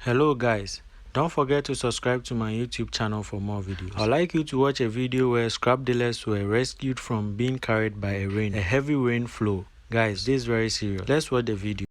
Hello guys, don't forget to subscribe to my YouTube channel for more videos. I'd like you to watch a video where scrap dealers were rescued from being carried by a heavy rain flow. Guys, this is very serious. Let's watch the video.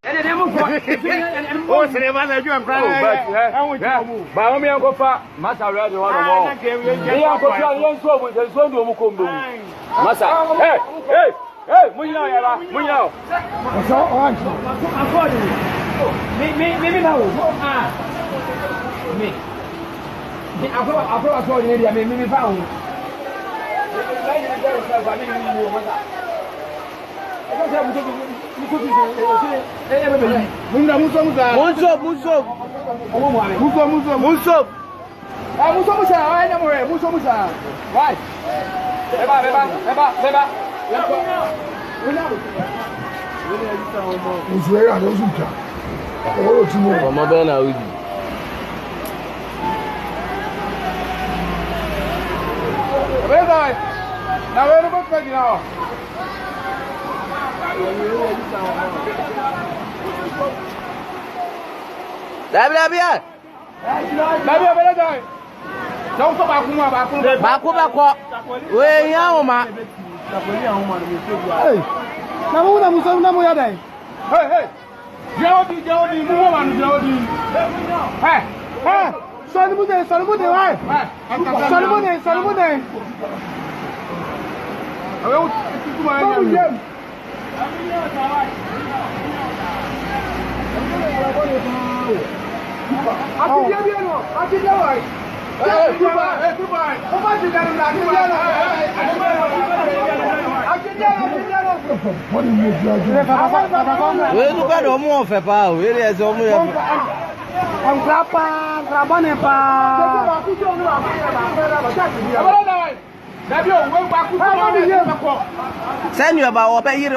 Send you about obey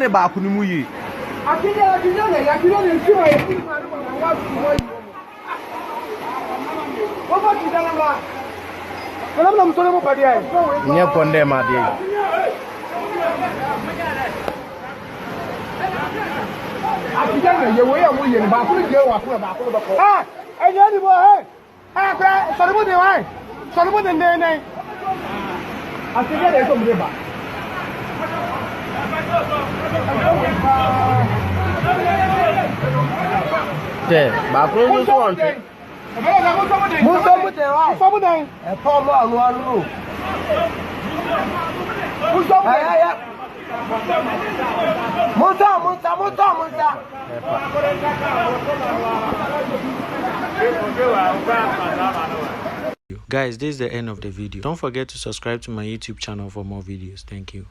back on the Guys, this is the end of the video. Don't forget to subscribe to my YouTube channel for more videos. Thank you.